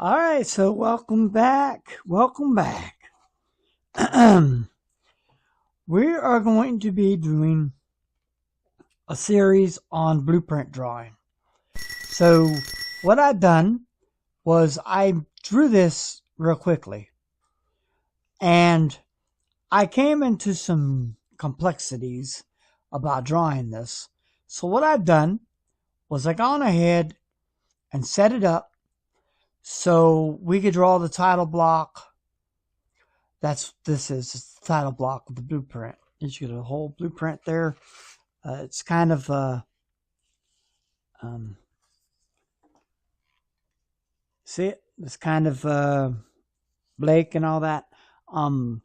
All right, so welcome back. Welcome back. We are going to be doing a series on blueprint drawing. So what I've done was I drew this real quickly, and I came into some complexities about drawing this. So what I've done was I gone ahead and set it up so we could draw the title block. This is the title block of the blueprint. You get a whole blueprint there. It's kind of see it? It's kind of Blake and all that. I'm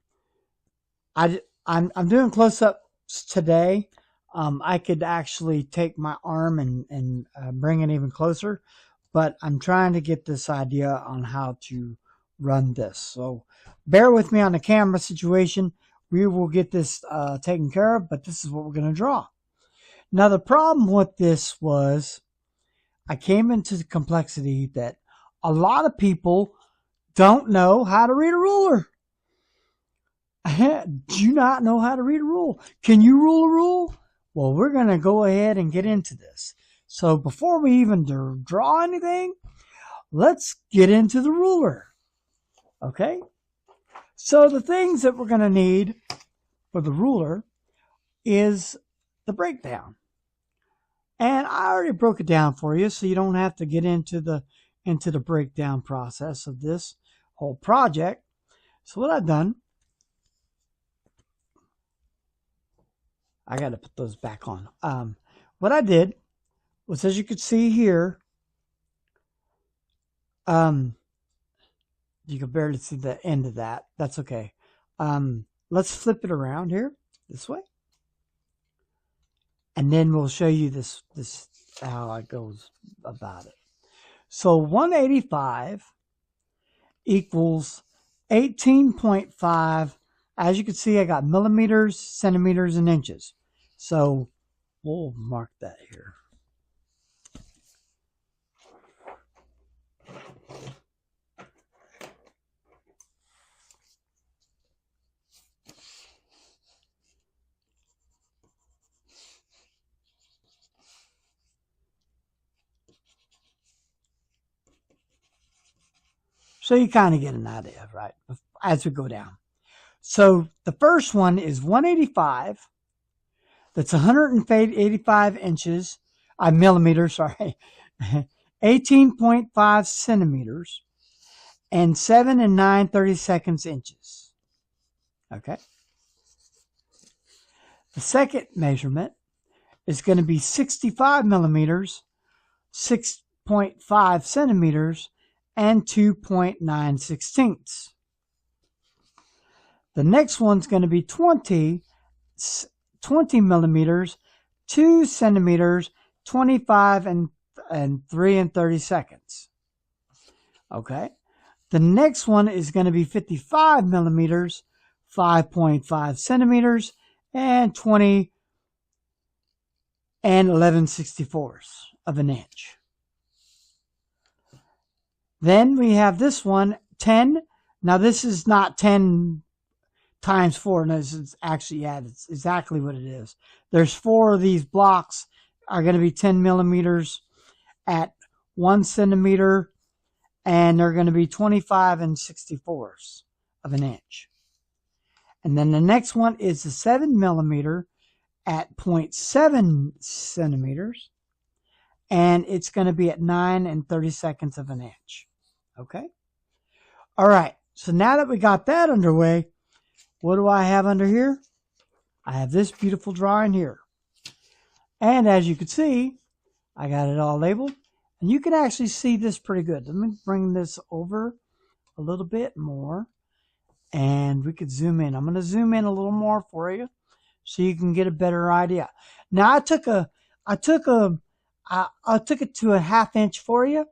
doing close-ups today. I could actually take my arm and bring it even closer, but I'm trying to get this idea on how to run this. So bear with me on the camera situation. We will get this taken care of, but this is what we're going to draw. Now, the problem with this was I came into the complexity that a lot of people don't know how to read a ruler. Do not know how to read a rule. Can you rule a rule? Well, we're going to go ahead and get into this. So before we even draw anything, let's get into the ruler. Okay? So the things that we're going to need for the ruler is the breakdown. And I already broke it down for you, so you don't have to get into the breakdown process of this whole project. So what I've done, I got to put those back on. What I did was, as you can see here, you can barely see the end of that. That's okay. Let's flip it around here this way, and then we'll show you this how it goes about it. So 185 equals 18.5. As you can see, I got millimeters, centimeters, and inches. So we'll mark that here. So you kind of get an idea, right, as we go down. So the first one is 185. That's 185 inches, millimeters, sorry, 18.5 centimeters, and 7 9/32 inches. Okay. The second measurement is going to be 65 millimeters, 6.5 centimeters, and 2.9/16. The next one's going to be 20 millimeters, 2 centimeters, 25 and 3 3/32. Okay. The next one is going to be 55 millimeters, 5.5 centimeters, and 20 and 11/64 of an inch. Then we have this one, 10. Now this is not 10 times 4. No, this is actually, yeah, it's exactly what it is. There's 4 of these blocks are going to be 10 millimeters at 1 centimeter, and they're going to be 25 and 64 of an inch. And then the next one is the 7 millimeter at 0.7 centimeters, and it's going to be at 9 3/32 of an inch. Okay? All right. So now that we got that underway, what do I have under here? I have this beautiful drawing here. And as you can see, I got it all labeled. And you can actually see this pretty good. Let me bring this over a little bit more, and we could zoom in. I'm going to zoom in a little more for you so you can get a better idea. Now I took it to a 1/2 inch for you,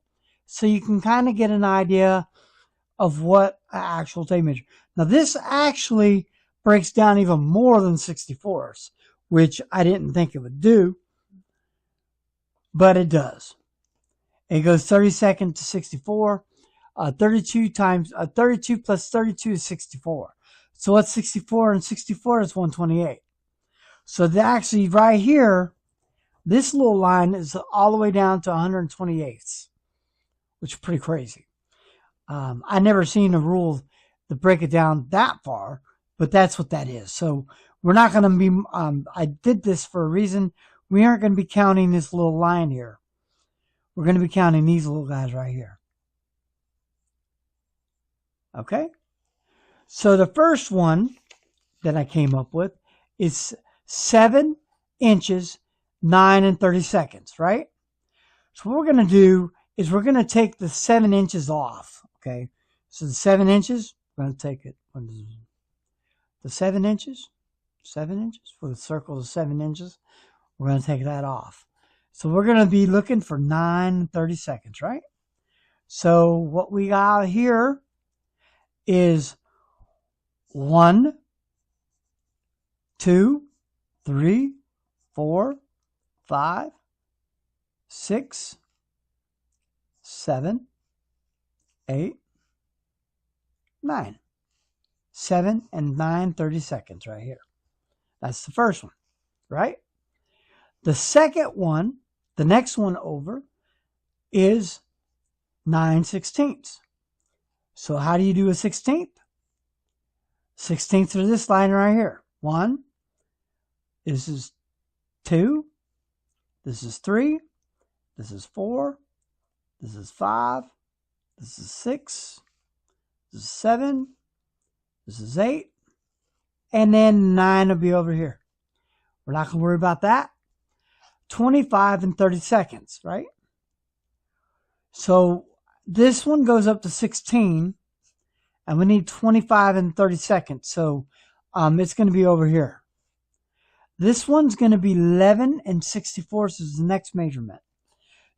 so you can kind of get an idea of what an actual tape measure. Now this actually breaks down even more than 64ths, which I didn't think it would do, but it does. It goes 32nd to 64. 32 plus 32 is 64. So what's 64 and 64 is 128. So actually right here, this little line is all the way down to 128ths, which is pretty crazy. I never seen a rule to break it down that far, but that's what that is. So we're not going to be, I did this for a reason. We aren't going to be counting this little line here. We're going to be counting these little guys right here. Okay? So the first one that I came up with is 7 inches, 9 and 30 seconds, right? So what we're going to do is we're going to take the 7 inches off, okay? So the 7 inches, we're going to take it. The 7 inches for the circle of 7 inches, we're going to take that off. So we're going to be looking for 9 and 30 seconds, right? So what we got here is 1, 2, 3, 4, 5, 6, 7, 8, 9. 7 and 9, 30 seconds right here. That's the first one, right? The second one, the next one over, is 9/16. So how do you do a 16th? 16ths are this line right here. 1, this is 2, this is 3, this is 4, this is 5, this is 6, this is 7, this is 8, and then 9 will be over here. We're not going to worry about that. 25 and 30 seconds, right? So this one goes up to 16, and we need 25 and 30 seconds. So it's going to be over here. This one's going to be 11 and 64ths is the next measurement.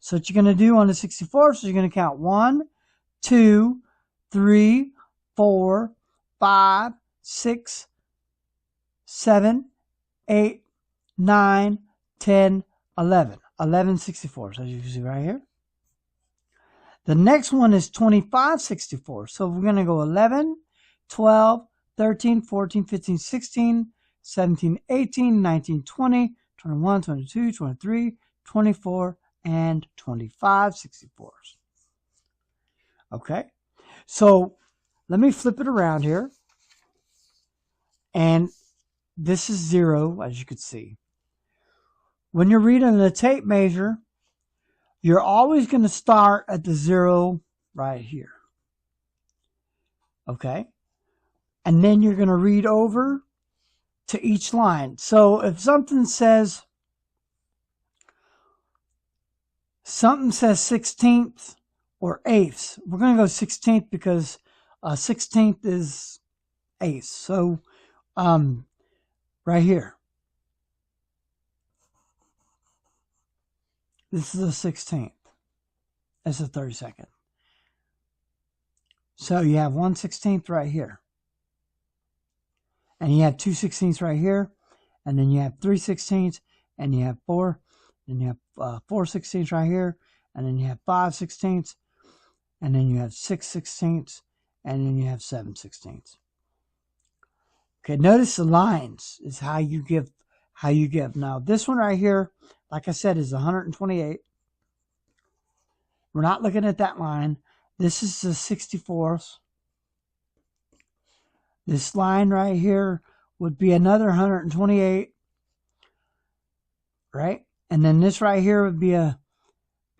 So what you're going to do on the 64ths is you're going to count 1, 2, 3, 4, 5, 6, 7, 8, 9, 10, 11. 11 64ths, as you can see right here. The next one is 25/64. So we're going to go 11, 12, 13, 14, 15, 16, 17, 18, 19, 20, 21, 22, 23, 24, and 25/64. Okay. So let me flip it around here. And this is 0, as you can see. When you're reading the tape measure, you're always going to start at the 0 right here. Okay? And then you're going to read over to each line. So if something says 16th or 8th, we're going to go 16th because 16th is 8th. So right here. This is a 16th. That's a 32nd. So you have 1/16 right here. And you have 2/16 right here. And then you have 3/16, and you have 4. Then you have 4/16 right here. And then you have 5/16. And then you have 6/16. And then you have 7/16. Okay, notice the lines is how you give. Now this one right here, like I said, is 128. We're not looking at that line. This is the 64th. This line right here would be another 128, right? And then this right here would be a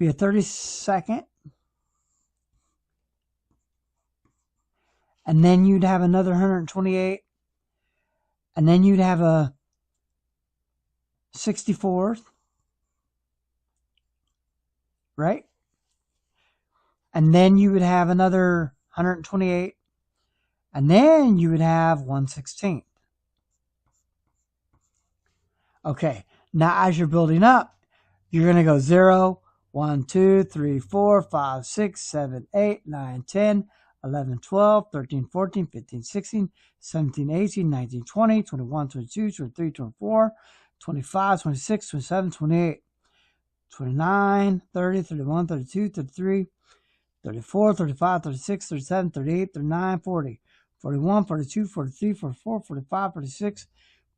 32nd. And then you'd have another 128. And then you'd have a 64th, right? And then you would have another 128, and then you would have 1/16. Okay, now as you're building up, you're going to go 0, 1, 2, 3, 4, 5, 6, 7, 8, 9, 10, 11, 12, 13, 14, 15, 16, 17, 18, 19, 20, 21, 22, 23, 24, 25, 26, 27, 28, 29, 30, 31, 32, 33, 34, 35, 36, 37, 38, 39, 40, 41, 42, 43, 44, 45, 46,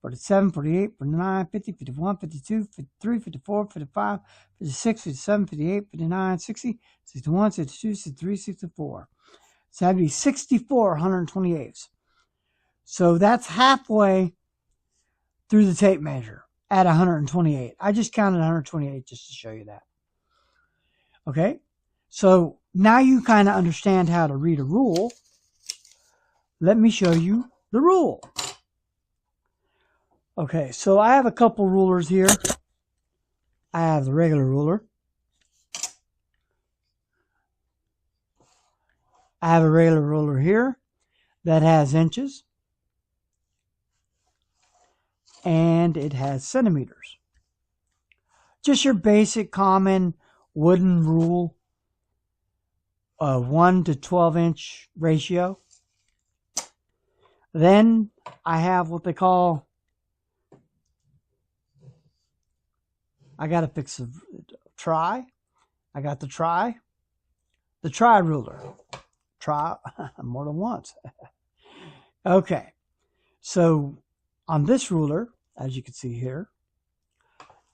47, 48, 49, 50, 51, 52, 53, 54, 55, 56, 57, 58, 59, 60, 61, 62, 63, 64. So that'd be 64 128ths. So that's halfway through the tape measure at 128. I just counted 128 just to show you that. Okay, so now you kind of understand how to read a rule. Let me show you the rule. Okay, so I have a couple rulers here. I have the regular ruler. I have a regular ruler here that has inches. And it has centimeters. Just your basic common wooden rule of 1 to 12 inch ratio. Then I have what they call, I got to fix the try. I got the try ruler. Try more than once. Okay, so on this ruler, as you can see here,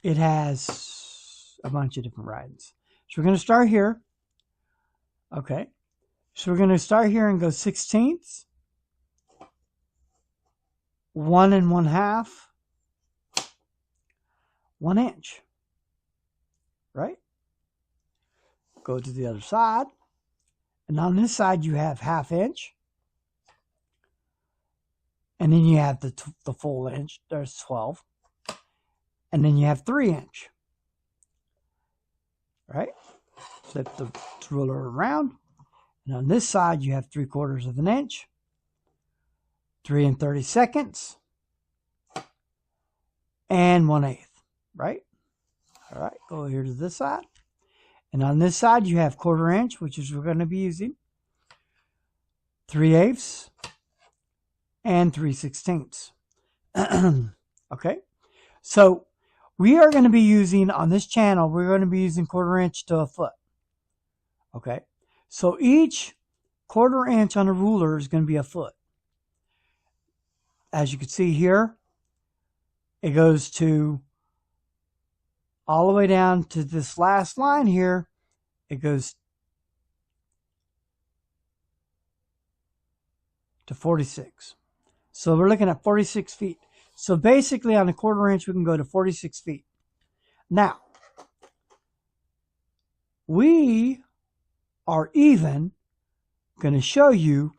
it has a bunch of different writings. So we're going to start here. Okay, so we're going to start here and go 16ths, 1 1/2, 1 inch, right? Go to the other side, and on this side you have 1/2 inch, and then you have the full inch. There's 12, and then you have 3 inch, right? Flip the ruler around, and on this side you have 3/4 of an inch, 3 3/32, and 1/8, right? All right, go here to this side, and on this side you have 1/4 inch, which is we're going to be using 3/8 and 3/16. Okay, so we are going to be using on this channel, we're going to be using 1/4 inch to a foot. Okay, so each 1/4 inch on a ruler is going to be a foot. As you can see here, it goes to all the way down to this last line here. It goes to 46. So we're looking at 46 feet. So basically on a 1/4 inch, we can go to 46 feet. Now, we are even going to show you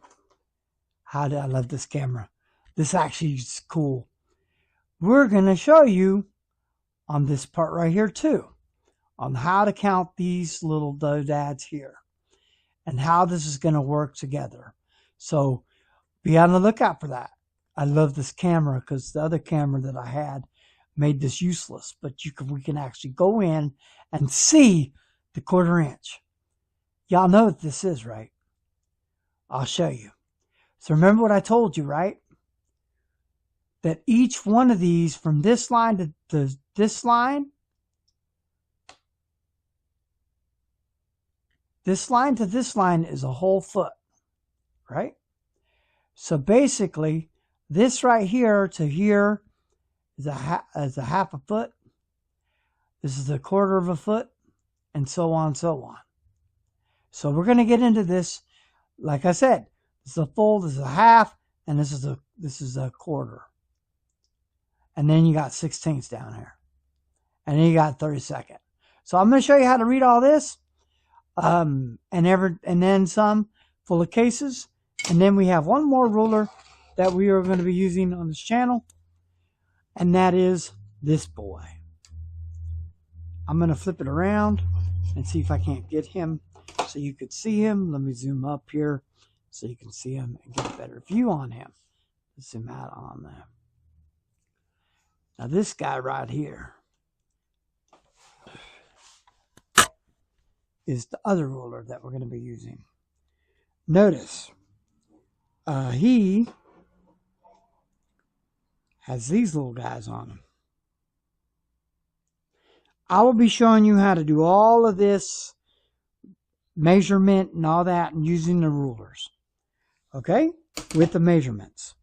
how to, I love this camera. This actually is cool. We're going to show you on this part right here too, on how to count these little doodads here and how this is going to work together. So be on the lookout for that. I love this camera because the other camera that I had made this useless, but we can actually go in and see the 1/4 inch. Y'all know what this is, right? I'll show you. So remember what I told you, right? That each one of these from this line to this line to this line is a whole foot, right? So basically, this right here to here is a 1/2 foot. This is a 1/4 of a foot, and so on and so on. So we're going to get into this. Like I said, this is a full, this is a 1/2, and this is a 1/4. And then you got 16ths down here. And then you got 32nd. So I'm going to show you how to read all this. And then some, full of cases. And then we have one more ruler that we are going to be using on this channel. And that is this boy. I'm going to flip it around and see if I can't get him so you could see him. Let me zoom up here so you can see him and get a better view on him. Let's zoom out on them. Now this guy right here is the other ruler that we're going to be using. Notice, he has these little guys on him. I will be showing you how to do all of this measurement and all that, and using the rulers. Okay, with the measurements.